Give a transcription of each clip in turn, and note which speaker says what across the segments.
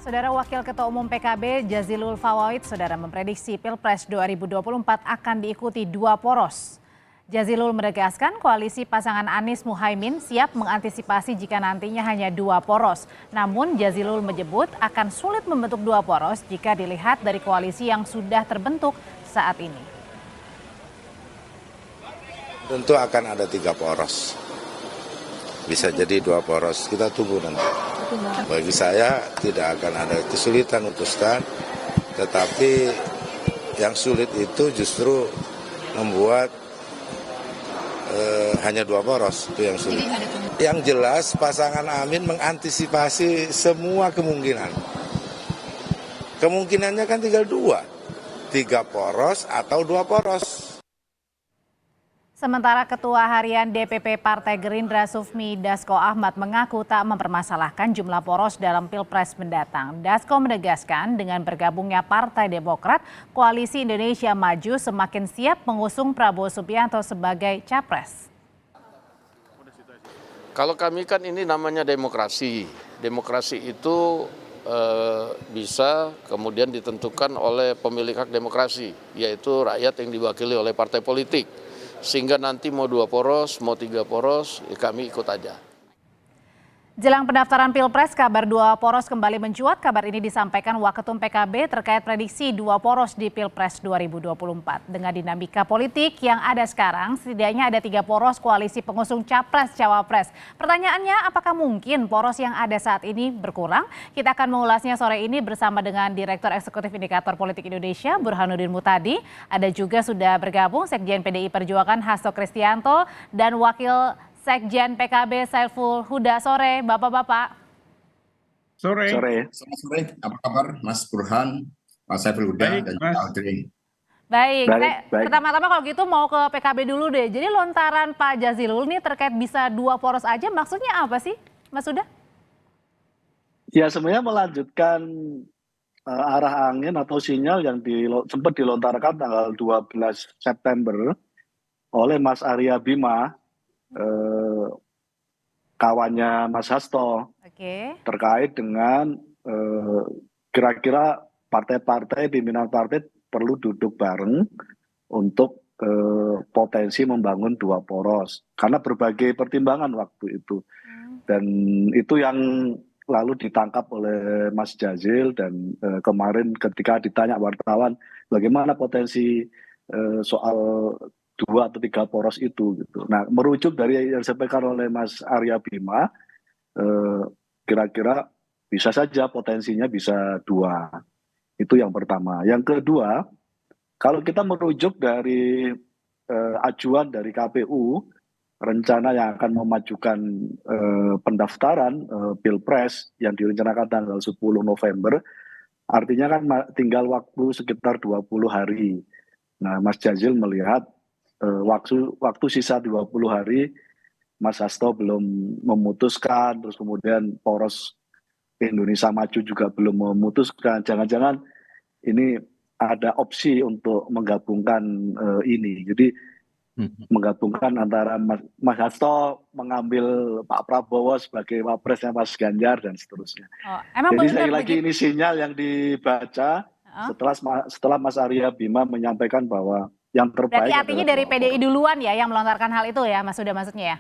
Speaker 1: Saudara Wakil Ketua Umum PKB Jazilul Fawait, saudara memprediksi Pilpres 2024 akan diikuti dua poros. Jazilul menegaskan koalisi pasangan Anies Muhaimin siap mengantisipasi jika nantinya hanya dua poros. Namun Jazilul menyebut akan sulit membentuk dua poros jika dilihat dari koalisi yang sudah terbentuk saat ini.
Speaker 2: Tentu akan ada tiga poros. Bisa jadi dua poros, kita tunggu nanti. Bagi saya tidak akan ada kesulitan memutuskan, tetapi yang sulit itu justru membuat hanya dua poros, itu yang sulit. Yang jelas pasangan Amin mengantisipasi semua kemungkinan. Kemungkinannya kan tinggal dua, tiga poros atau dua poros.
Speaker 1: Sementara Ketua Harian DPP Partai Gerindra Sufmi Dasko Ahmad mengaku tak mempermasalahkan jumlah poros dalam Pilpres mendatang. Dasko menegaskan dengan bergabungnya Partai Demokrat, Koalisi Indonesia Maju semakin siap mengusung Prabowo Subianto sebagai capres.
Speaker 3: Kalau kami kan ini namanya demokrasi. Demokrasi itu bisa kemudian ditentukan oleh pemilik hak demokrasi, yaitu rakyat yang diwakili oleh partai politik. Sehingga nanti mau dua poros, mau tiga poros, ya kami ikut aja.
Speaker 1: Jelang pendaftaran Pilpres, kabar dua poros kembali mencuat. Kabar ini disampaikan Waketum PKB terkait prediksi dua poros di Pilpres 2024. Dengan dinamika politik yang ada sekarang, setidaknya ada tiga poros koalisi pengusung Capres-Cawapres. Pertanyaannya, apakah mungkin poros yang ada saat ini berkurang? Kita akan mengulasnya sore ini bersama dengan Direktur Eksekutif Indikator Politik Indonesia, Burhanuddin Muhtadi. Ada juga sudah bergabung Sekjen PDI Perjuangan Hasto Kristianto dan Wakil Sekjen PKB Saiful Huda. Sore Bapak-Bapak.
Speaker 4: Sore.
Speaker 5: Selamat sore. Apa kabar Mas Burhan, Mas Saiful Huda, dan Audrey?
Speaker 1: Baik. Pertama-tama kalau gitu mau ke PKB dulu deh. Jadi lontaran Pak Jazilul ini terkait bisa dua poros aja, maksudnya apa sih Mas Huda?
Speaker 4: Ya sebenarnya melanjutkan arah angin atau sinyal yang sempat dilontarkan tanggal 12 September oleh Mas Arya Bima, kawannya Mas Hasto, terkait dengan kira-kira partai-partai, pimpinan partai perlu duduk bareng untuk potensi membangun dua poros karena berbagai pertimbangan waktu itu. Dan itu yang lalu ditangkap oleh Mas Jazil, dan kemarin ketika ditanya wartawan bagaimana potensi soal dua atau tiga poros itu gitu. Nah, merujuk dari yang disampaikan oleh Mas Arya Bima, kira-kira bisa saja potensinya bisa dua. Itu yang pertama. Yang kedua, kalau kita merujuk dari ajuan dari KPU, rencana yang akan memajukan pendaftaran Pilpres yang direncanakan tanggal 10 November, artinya kan tinggal waktu sekitar 20 hari. Nah, Mas Jazil melihat waktu sisa 20 hari, Mas Hasto belum memutuskan, terus kemudian poros Indonesia Maju juga belum memutuskan. Jangan-jangan ini ada opsi untuk menggabungkan ini. Jadi menggabungkan antara Mas Hasto mengambil Pak Prabowo sebagai wapresnya Mas Ganjar dan seterusnya. Jadi sekali lagi ini sinyal yang dibaca setelah Mas Arya Bima menyampaikan bahwa yang terbaik.
Speaker 1: Berarti artinya dari PDI duluan ya yang melontarkan hal itu ya, Mas Huda, maksudnya ya?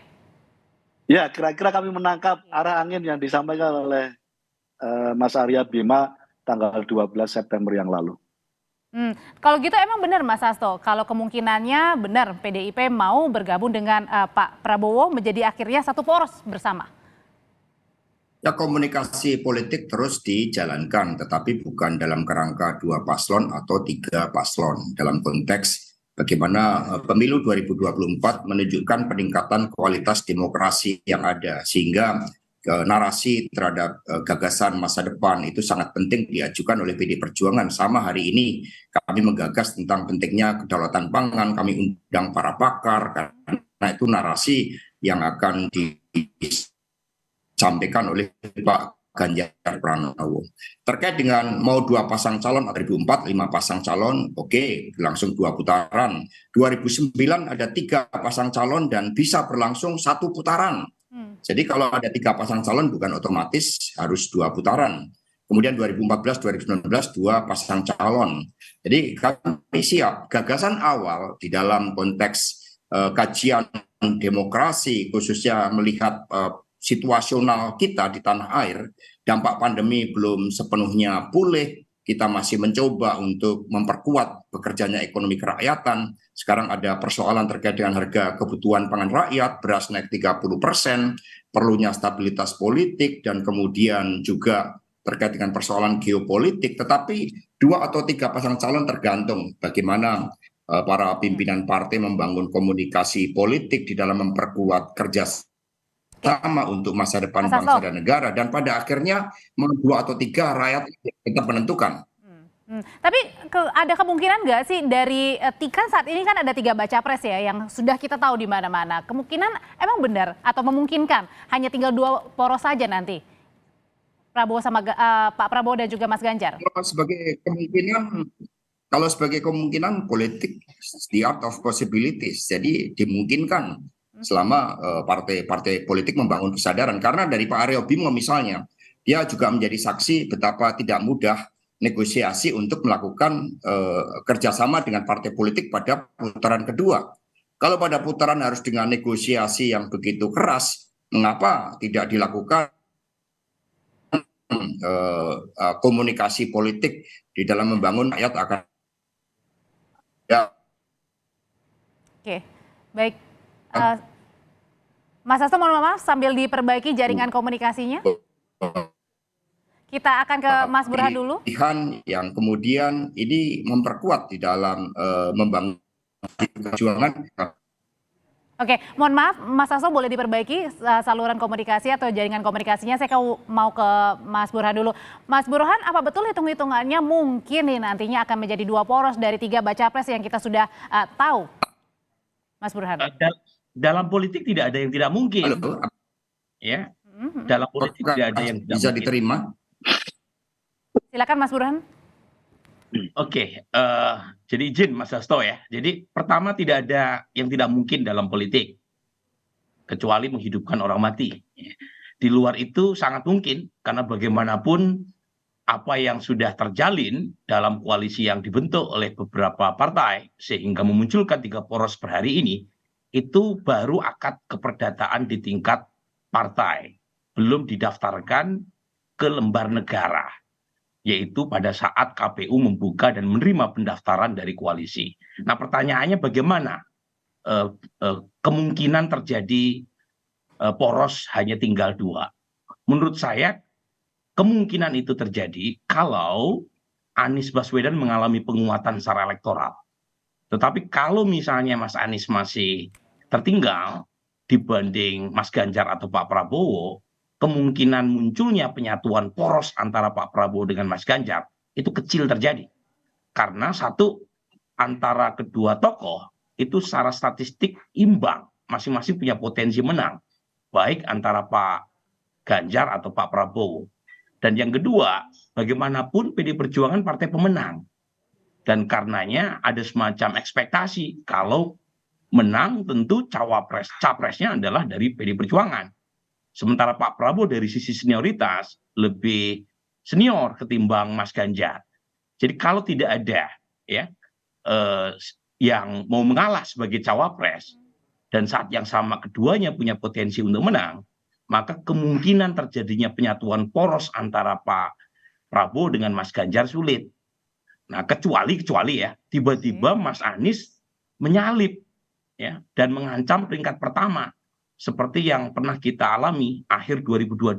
Speaker 4: Ya, kira-kira kami menangkap arah angin yang disampaikan oleh Mas Arya Bima tanggal 12 September yang lalu.
Speaker 1: Kalau gitu emang benar Mas Hasto, kalau kemungkinannya benar PDIP mau bergabung dengan Pak Prabowo menjadi akhirnya satu poros bersama?
Speaker 5: Ya, komunikasi politik terus dijalankan, tetapi bukan dalam kerangka dua paslon atau tiga paslon. Dalam konteks bagaimana pemilu 2024 menunjukkan peningkatan kualitas demokrasi yang ada, sehingga narasi terhadap gagasan masa depan itu sangat penting diajukan oleh PD Perjuangan. Sama hari ini kami menggagas tentang pentingnya kedaulatan pangan, kami undang para pakar, karena itu narasi yang akan disampaikan oleh Pak Ganjar Pranowo. Terkait dengan mau dua pasang calon, 2004 5 pasang calon, oke, langsung dua putaran. 2009 ada 3 pasang calon dan bisa berlangsung 1 putaran. Jadi kalau ada 3 pasang calon bukan otomatis harus 2 putaran. kemudian 2014-2019 2 pasang calon. Jadi kami siap. Gagasan awal di dalam konteks kajian demokrasi, khususnya melihat situasional kita di tanah air, dampak pandemi belum sepenuhnya pulih, kita masih mencoba untuk memperkuat bekerjanya ekonomi kerakyatan. Sekarang ada persoalan terkait dengan harga kebutuhan pangan rakyat, beras naik 30%, perlunya stabilitas politik, dan kemudian juga terkait dengan persoalan geopolitik. Tetapi 2 atau 3 pasang calon tergantung bagaimana para pimpinan partai membangun komunikasi politik di dalam memperkuat kerjasama untuk masa depan bangsa dan negara, dan pada akhirnya 2 atau 3 rakyat tetap menentukan.
Speaker 1: Tapi ada kemungkinan nggak sih dari kan saat ini kan ada 3 baca pres ya yang sudah kita tahu di mana-mana. Kemungkinan emang benar atau memungkinkan hanya tinggal 2 poros saja nanti, Prabowo sama Pak Prabowo dan juga Mas Ganjar.
Speaker 5: Kalau sebagai kemungkinan politik, the art of possibilities. Jadi dimungkinkan selama partai-partai politik membangun kesadaran. Karena dari Pak Aryo Bimo misalnya, dia juga menjadi saksi betapa tidak mudah negosiasi untuk melakukan kerjasama dengan partai politik pada putaran kedua. Kalau pada putaran harus dengan negosiasi yang begitu keras, mengapa tidak dilakukan komunikasi politik di dalam membangun rakyat akan ya.
Speaker 1: Oke, baik. Mas Hasto, mohon maaf sambil diperbaiki jaringan komunikasinya. Kita akan ke Mas Burhan dulu.
Speaker 5: Yang kemudian ini memperkuat di dalam membangun perjuangan.
Speaker 1: Oke, mohon maaf Mas Hasto boleh diperbaiki saluran komunikasi atau jaringan komunikasinya. Saya mau ke Mas Burhan dulu. Mas Burhan, apa betul hitung-hitungannya mungkin nih nantinya akan menjadi 2 poros dari 3 baca pres yang kita sudah tahu? Mas Burhan.
Speaker 6: Dalam politik tidak ada yang tidak mungkin.
Speaker 5: Halo.
Speaker 6: Ya. Dalam politik tidak ada yang tidak
Speaker 5: bisa
Speaker 6: mungkin.
Speaker 5: Diterima.
Speaker 1: Silakan Mas Burhan.
Speaker 6: Oke, jadi izin Mas Hasto ya. Jadi pertama tidak ada yang tidak mungkin dalam politik, kecuali menghidupkan orang mati. Di luar itu sangat mungkin, karena bagaimanapun apa yang sudah terjalin dalam koalisi yang dibentuk oleh beberapa partai, sehingga memunculkan 3 poros per hari ini, itu baru akad keperdataan di tingkat partai. Belum didaftarkan ke lembar negara, yaitu pada saat KPU membuka dan menerima pendaftaran dari koalisi. Nah pertanyaannya bagaimana kemungkinan terjadi poros hanya tinggal 2? Menurut saya kemungkinan itu terjadi kalau Anies Baswedan mengalami penguatan secara elektoral. Tetapi kalau misalnya Mas Anies masih tertinggal dibanding Mas Ganjar atau Pak Prabowo, kemungkinan munculnya penyatuan poros antara Pak Prabowo dengan Mas Ganjar itu kecil terjadi. Karena satu, antara kedua tokoh itu secara statistik imbang, masing-masing punya potensi menang, baik antara Pak Ganjar atau Pak Prabowo. Dan yang kedua, bagaimanapun PD Perjuangan partai pemenang. Dan karenanya ada semacam ekspektasi kalau menang tentu capresnya adalah dari PD Perjuangan. Sementara Pak Prabowo dari sisi senioritas lebih senior ketimbang Mas Ganjar. Jadi kalau tidak ada ya yang mau mengalah sebagai cawapres dan saat yang sama keduanya punya potensi untuk menang, maka kemungkinan terjadinya penyatuan poros antara Pak Prabowo dengan Mas Ganjar sulit. Nah, kecuali ya tiba-tiba Mas Anies menyalip ya dan mengancam peringkat pertama. Seperti yang pernah kita alami akhir 2022.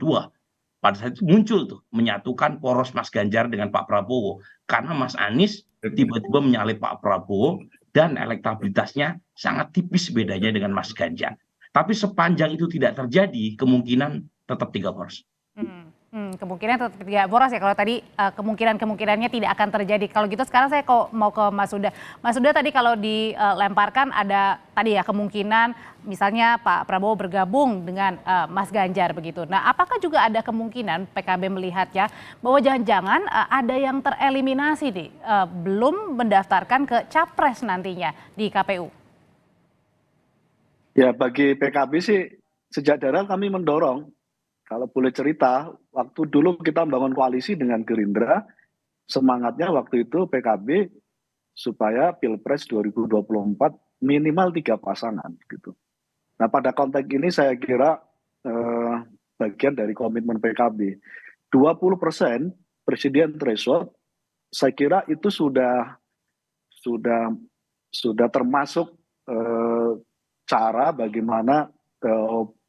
Speaker 6: Pada saat itu muncul tuh menyatukan poros Mas Ganjar dengan Pak Prabowo. Karena Mas Anies tiba-tiba menyalip Pak Prabowo dan elektabilitasnya sangat tipis bedanya dengan Mas Ganjar. Tapi sepanjang itu tidak terjadi, kemungkinan tetap 3 poros.
Speaker 1: Kemungkinan tetap 3 poros ya. Kalau tadi kemungkinannya tidak akan terjadi. Kalau gitu sekarang saya mau ke Mas Huda. Mas Huda, tadi kalau dilemparkan ada tadi ya kemungkinan misalnya Pak Prabowo bergabung dengan Mas Ganjar begitu. Nah, apakah juga ada kemungkinan PKB melihatnya bahwa jangan-jangan ada yang tereliminasi nih, belum mendaftarkan ke capres nantinya di KPU?
Speaker 4: Ya, bagi PKB sih sejak dari kami mendorong kalau boleh cerita, waktu dulu kita membangun koalisi dengan Gerindra, semangatnya waktu itu PKB supaya Pilpres 2024 minimal 3 pasangan gitu. Nah pada konteks ini saya kira bagian dari komitmen PKB. 20% presiden threshold, saya kira itu sudah termasuk cara bagaimana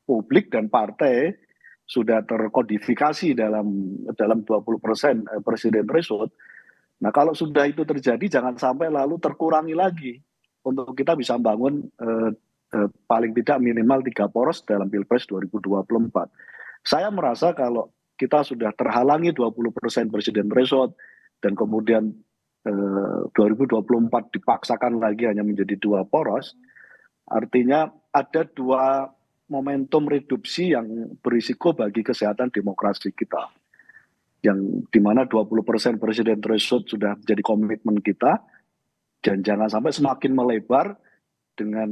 Speaker 4: publik dan partai sudah terkodifikasi dalam 20% presiden threshold. Nah kalau sudah itu terjadi jangan sampai lalu terkurangi lagi untuk kita bisa membangun paling tidak minimal 3 poros dalam Pilpres 2024. Saya merasa kalau kita sudah terhalangi 20% presiden threshold dan kemudian 2024 dipaksakan lagi hanya menjadi 2 poros, artinya ada 2 momentum reduksi yang berisiko bagi kesehatan demokrasi kita. Yang dimana 20% presiden threshold sudah menjadi komitmen kita, dan jangan sampai semakin melebar dengan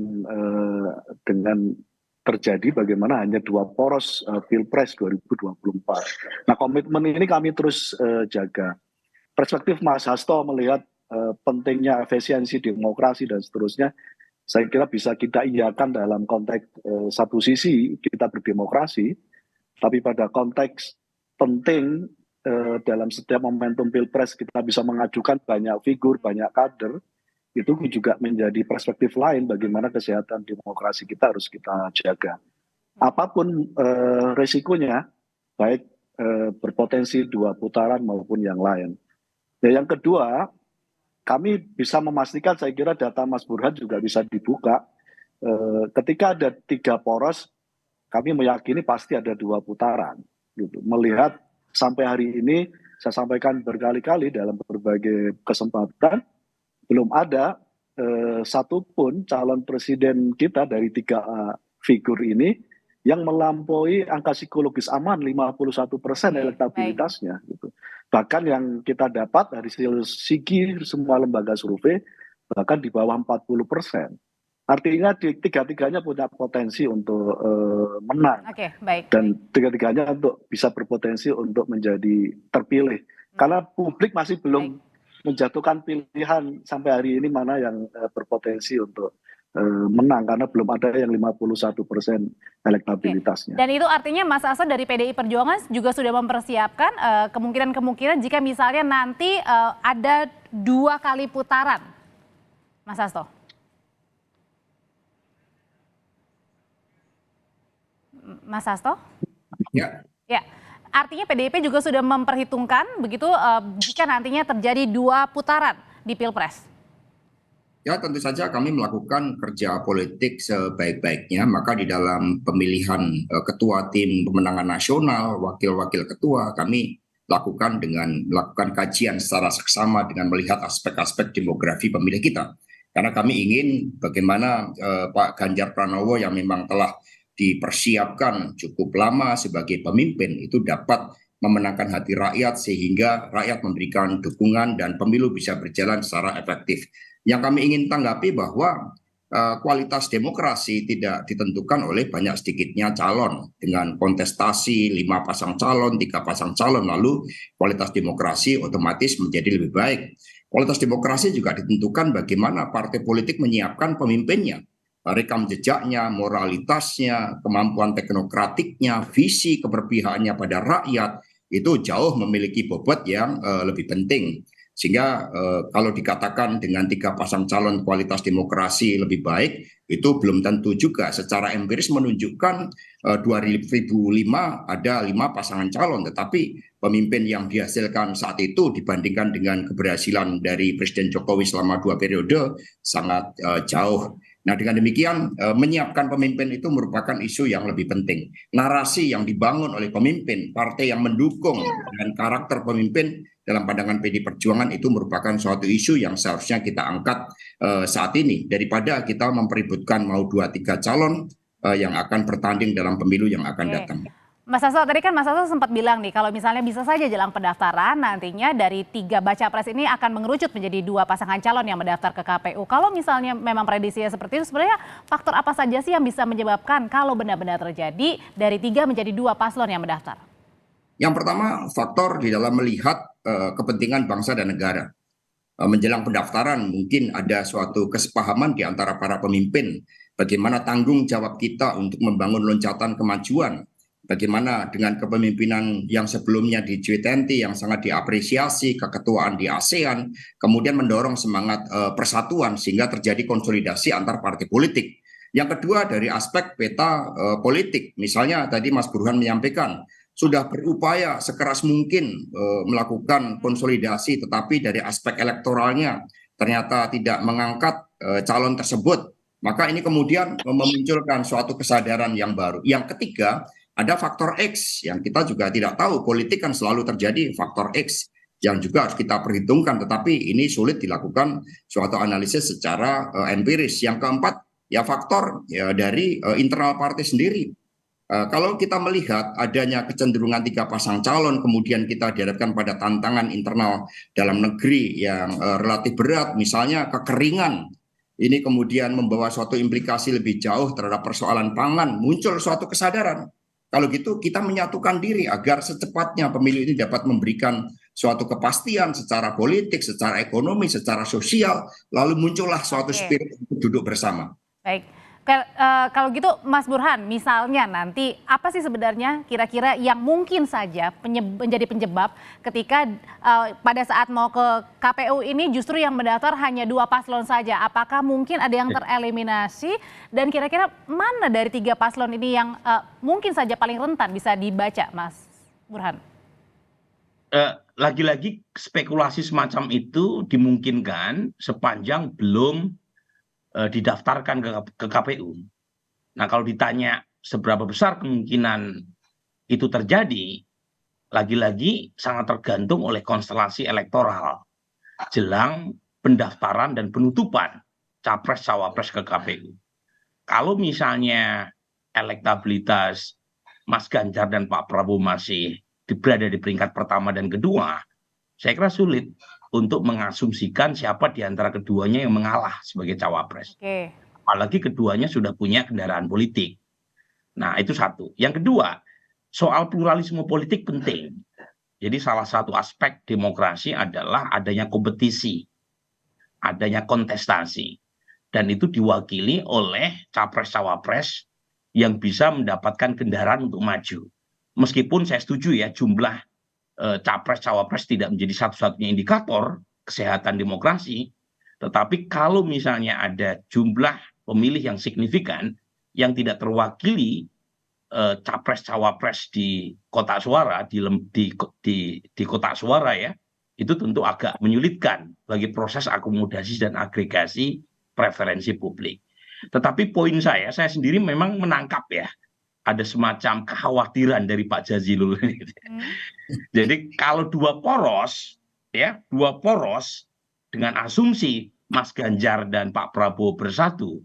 Speaker 4: terjadi bagaimana hanya 2 poros Pilpres 2024. Nah komitmen ini kami terus jaga. Perspektif Mas Hasto melihat pentingnya efisiensi demokrasi dan seterusnya, saya kira bisa kita iakan dalam konteks satu sisi kita berdemokrasi, tapi pada konteks penting dalam setiap momentum Pilpres kita bisa mengajukan banyak figur, banyak kader, itu juga menjadi perspektif lain bagaimana kesehatan demokrasi kita harus kita jaga. Apapun resikonya, baik berpotensi 2 putaran maupun yang lain. Ya, yang kedua, kami bisa memastikan, saya kira data Mas Burhan juga bisa dibuka. Ketika ada 3 poros, kami meyakini pasti ada 2 putaran. Gitu. Melihat sampai hari ini, saya sampaikan berkali-kali dalam berbagai kesempatan, belum ada satupun calon presiden kita dari 3 figur ini yang melampaui angka psikologis aman 51% elektabilitasnya. Gitu. Bahkan yang kita dapat dari SIGI semua lembaga survei bahkan di bawah 40%. Artinya tiga-tiganya punya potensi untuk menang. Dan tiga-tiganya untuk bisa berpotensi untuk menjadi terpilih. Karena publik masih belum menjatuhkan pilihan sampai hari ini mana yang berpotensi untuk menang karena belum ada yang 51% elektabilitasnya.
Speaker 1: Dan itu artinya Mas Hasto dari PDI Perjuangan juga sudah mempersiapkan kemungkinan jika misalnya nanti ada 2 kali putaran, Mas Hasto. Mas Hasto?
Speaker 5: Ya.
Speaker 1: Ya. Artinya PDIP juga sudah memperhitungkan begitu jika nantinya terjadi 2 putaran di Pilpres.
Speaker 5: Ya tentu saja kami melakukan kerja politik sebaik-baiknya, maka di dalam pemilihan ketua tim pemenangan nasional, wakil-wakil ketua, kami lakukan dengan melakukan kajian secara seksama dengan melihat aspek-aspek demografi pemilih kita. Karena kami ingin bagaimana Pak Ganjar Pranowo yang memang telah dipersiapkan cukup lama sebagai pemimpin itu dapat memenangkan hati rakyat sehingga rakyat memberikan dukungan dan pemilu bisa berjalan secara efektif. Yang kami ingin tanggapi bahwa kualitas demokrasi tidak ditentukan oleh banyak sedikitnya calon. Dengan kontestasi 5 pasang calon, 3 pasang calon, lalu kualitas demokrasi otomatis menjadi lebih baik. Kualitas demokrasi juga ditentukan bagaimana partai politik menyiapkan pemimpinnya. Rekam jejaknya, moralitasnya, kemampuan teknokratiknya, visi keberpihakannya pada rakyat, itu jauh memiliki bobot yang lebih penting. Sehingga kalau dikatakan dengan 3 pasang calon kualitas demokrasi lebih baik, itu belum tentu juga. Secara empiris menunjukkan 2005 ada 5 pasangan calon, tetapi pemimpin yang dihasilkan saat itu dibandingkan dengan keberhasilan dari Presiden Jokowi selama 2 periode sangat jauh. Nah dengan demikian menyiapkan pemimpin itu merupakan isu yang lebih penting. Narasi yang dibangun oleh pemimpin, partai yang mendukung dengan karakter pemimpin dalam pandangan PDI Perjuangan itu merupakan suatu isu yang seharusnya kita angkat saat ini. Daripada kita mempeributkan mau 2-3 calon yang akan bertanding dalam pemilu yang akan datang.
Speaker 1: Mas Hasto, tadi kan Mas Hasto sempat bilang nih, kalau misalnya bisa saja jelang pendaftaran, nantinya dari 3 baca pres ini akan mengerucut menjadi 2 pasangan calon yang mendaftar ke KPU. Kalau misalnya memang prediksinya seperti itu, sebenarnya faktor apa saja sih yang bisa menyebabkan kalau benar-benar terjadi dari 3 menjadi 2 paslon yang mendaftar?
Speaker 5: Yang pertama, faktor di dalam melihat kepentingan bangsa dan negara. Menjelang pendaftaran mungkin ada suatu kesepahaman di antara para pemimpin bagaimana tanggung jawab kita untuk membangun loncatan kemajuan. Bagaimana dengan kepemimpinan yang sebelumnya di G20 yang sangat diapresiasi, keketuaan di ASEAN, kemudian mendorong semangat persatuan sehingga terjadi konsolidasi antar partai politik. Yang kedua dari aspek peta politik, misalnya tadi Mas Burhan menyampaikan, sudah berupaya sekeras mungkin melakukan konsolidasi, tetapi dari aspek elektoralnya ternyata tidak mengangkat calon tersebut. Maka ini kemudian memunculkan suatu kesadaran yang baru. Yang ketiga, ada faktor X yang kita juga tidak tahu. Politik kan selalu terjadi faktor X yang juga harus kita perhitungkan, tetapi ini sulit dilakukan suatu analisis secara empiris. Yang keempat, ya faktor ya dari internal partai sendiri. Kalau kita melihat adanya kecenderungan 3 pasang calon, kemudian kita dihadapkan pada tantangan internal dalam negeri yang relatif berat, misalnya kekeringan, ini kemudian membawa suatu implikasi lebih jauh terhadap persoalan pangan, muncul suatu kesadaran. Kalau gitu kita menyatukan diri agar secepatnya pemilu ini dapat memberikan suatu kepastian secara politik, secara ekonomi, secara sosial, lalu muncullah suatu spirit untuk duduk bersama.
Speaker 1: Baik. Kalau gitu Mas Burhan, misalnya nanti apa sih sebenarnya kira-kira yang mungkin saja menjadi penyebab ketika pada saat mau ke KPU ini justru yang mendaftar hanya 2 paslon saja. Apakah mungkin ada yang tereliminasi dan kira-kira mana dari 3 paslon ini yang mungkin saja paling rentan bisa dibaca, Mas Burhan?
Speaker 6: Lagi-lagi spekulasi semacam itu dimungkinkan sepanjang belum didaftarkan ke KPU. Nah, kalau ditanya seberapa besar kemungkinan itu terjadi, lagi-lagi sangat tergantung oleh konstelasi elektoral jelang pendaftaran dan penutupan capres-cawapres ke KPU. Kalau misalnya elektabilitas Mas Ganjar dan Pak Prabowo masih berada di peringkat pertama dan kedua, saya kira sulit untuk mengasumsikan siapa di antara keduanya yang mengalah sebagai cawapres. Apalagi keduanya sudah punya kendaraan politik. Nah, itu satu. Yang kedua, soal pluralisme politik penting. Jadi salah satu aspek demokrasi adalah adanya kompetisi, adanya kontestasi. Dan itu diwakili oleh capres-cawapres yang bisa mendapatkan kendaraan untuk maju. Meskipun saya setuju ya jumlah capres-cawapres tidak menjadi satu-satunya indikator kesehatan demokrasi, tetapi kalau misalnya ada jumlah pemilih yang signifikan yang tidak terwakili capres-cawapres di kotak suara, di kotak suara ya, itu tentu agak menyulitkan bagi proses akomodasi dan agregasi preferensi publik. Tetapi poin saya sendiri memang menangkap ya, ada semacam kekhawatiran dari Pak Jazilul. Jadi kalau 2 poros dengan asumsi Mas Ganjar dan Pak Prabowo bersatu,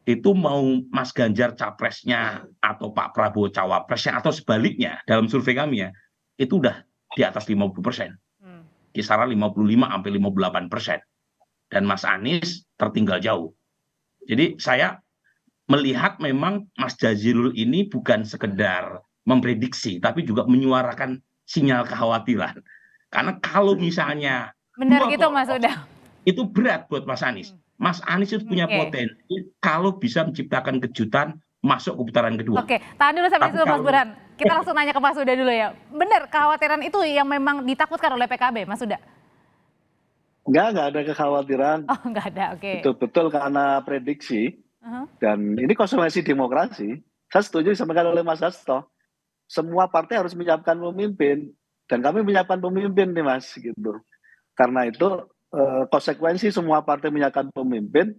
Speaker 6: itu mau Mas Ganjar capresnya atau Pak Prabowo cawapresnya atau sebaliknya dalam survei kami ya, itu udah di atas 50%. Kisaran 55-58%. Dan Mas Anies tertinggal jauh. Jadi saya melihat memang Mas Jazilul ini bukan sekedar memprediksi, tapi juga menyuarakan sinyal kekhawatiran. Karena kalau misalnya
Speaker 1: benar gitu Mas Uda,
Speaker 6: itu berat buat Mas Anies. Mas Anies itu punya potensi kalau bisa menciptakan kejutan masuk ke putaran kedua.
Speaker 1: Oke, tahan dulu sampai situ Mas Burhan. Kita langsung nanya ke Mas Uda dulu ya. Benar kekhawatiran itu yang memang ditakutkan oleh PKB, Mas Uda?
Speaker 4: Enggak ada kekhawatiran.
Speaker 1: Oh, enggak ada, oke.
Speaker 4: Betul karena prediksi. Dan ini konstelasi demokrasi. Saya setuju disampaikan oleh Mas Hasto. Semua partai harus menyiapkan pemimpin. Dan kami menyiapkan pemimpin nih Mas. Gitu. Karena itu konsekuensi semua partai menyiapkan pemimpin,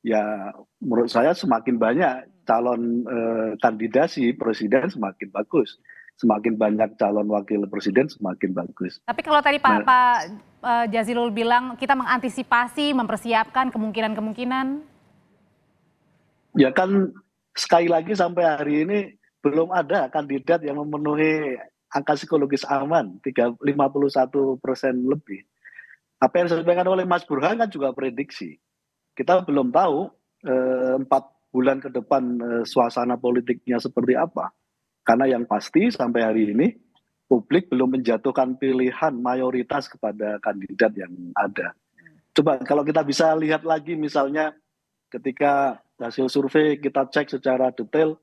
Speaker 4: ya menurut saya semakin banyak calon kandidasi presiden semakin bagus. Semakin banyak calon wakil presiden semakin bagus.
Speaker 1: Tapi kalau tadi Pak Jazilul bilang kita mengantisipasi, mempersiapkan kemungkinan-kemungkinan.
Speaker 4: Ya kan sekali lagi sampai hari ini belum ada kandidat yang memenuhi angka psikologis aman 51% lebih. Apa yang disampaikan oleh Mas Burhan kan juga prediksi. Kita belum tahu 4 bulan ke depan suasana politiknya seperti apa. Karena yang pasti sampai hari ini publik belum menjatuhkan pilihan mayoritas kepada kandidat yang ada. Coba kalau kita bisa lihat lagi misalnya ketika hasil survei kita cek secara detail,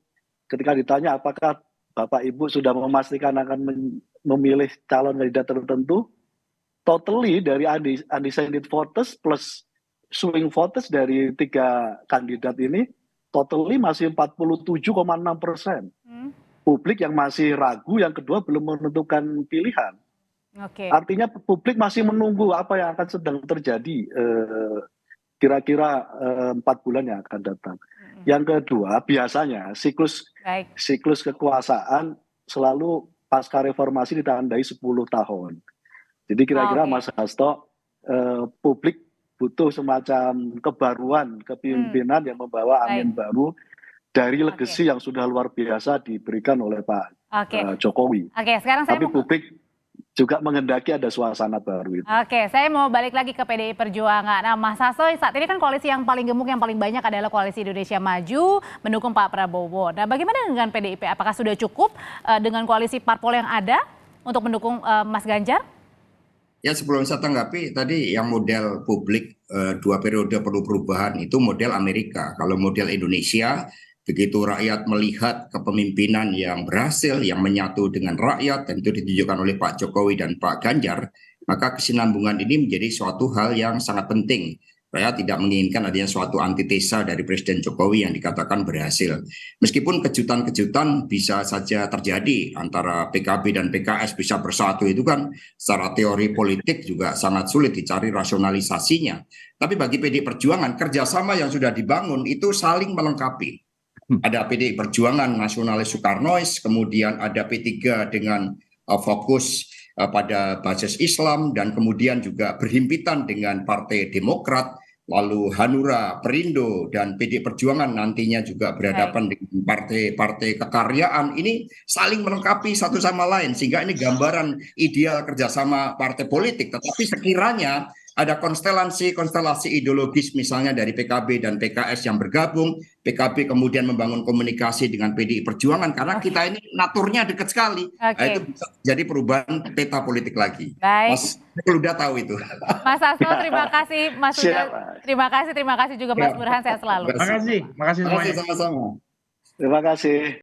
Speaker 4: ketika ditanya apakah Bapak Ibu sudah memastikan akan memilih calon kandidat tertentu, totally dari undecided voters plus swing voters dari 3 kandidat ini, totally masih 47,6%. Publik yang masih ragu, yang kedua belum menentukan pilihan. Artinya publik masih menunggu apa yang akan sedang terjadi kira-kira 4 bulan yang akan datang. Yang kedua, biasanya siklus kekuasaan selalu pasca reformasi ditandai 10 tahun. Jadi kira-kira Mas Hasto, publik butuh semacam kebaruan kepemimpinan yang membawa angin baru dari legasi yang sudah luar biasa diberikan oleh Pak Jokowi.
Speaker 1: Sekarang saya
Speaker 4: Tapi publik juga menghendaki ada suasana baru itu.
Speaker 1: Saya mau balik lagi ke PDI Perjuangan. Nah, Mas Hasto, saat ini kan koalisi yang paling gemuk, yang paling banyak adalah Koalisi Indonesia Maju mendukung Pak Prabowo. Nah, bagaimana dengan PDIP? Apakah sudah cukup dengan koalisi parpol yang ada untuk mendukung Mas Ganjar?
Speaker 5: Ya, sebelum saya tanggapi tadi yang model publik 2 periode perlu perubahan itu model Amerika. Kalau model Indonesia, begitu rakyat melihat kepemimpinan yang berhasil, yang menyatu dengan rakyat, dan itu ditunjukkan oleh Pak Jokowi dan Pak Ganjar, maka kesinambungan ini menjadi suatu hal yang sangat penting. Rakyat tidak menginginkan adanya suatu antitesa dari Presiden Jokowi yang dikatakan berhasil. Meskipun kejutan-kejutan bisa saja terjadi antara PKB dan PKS bisa bersatu, itu kan secara teori politik juga sangat sulit dicari rasionalisasinya. Tapi bagi PDI Perjuangan, kerjasama yang sudah dibangun itu saling melengkapi. Ada PDI Perjuangan nasionalis Soekarnois, kemudian ada P3 dengan fokus pada basis Islam, dan kemudian juga berhimpitan dengan Partai Demokrat, lalu Hanura, Perindo, dan PDI Perjuangan nantinya juga berhadapan dengan partai-partai kekaryaan. Ini saling melengkapi satu sama lain, sehingga ini gambaran ideal kerjasama partai politik. Tetapi sekiranya ada konstelasi ideologis misalnya dari PKB dan PKS yang bergabung, PKB kemudian membangun komunikasi dengan PDI Perjuangan, karena kita ini naturnya dekat sekali. Itu bisa jadi perubahan peta politik lagi. Mas Luda tahu itu.
Speaker 1: Mas Hasto, terima kasih. Mas Luda, terima kasih juga Mas Burhan, sehat selalu.
Speaker 6: Terima kasih semuanya.
Speaker 5: Sama-sama.
Speaker 4: Terima kasih.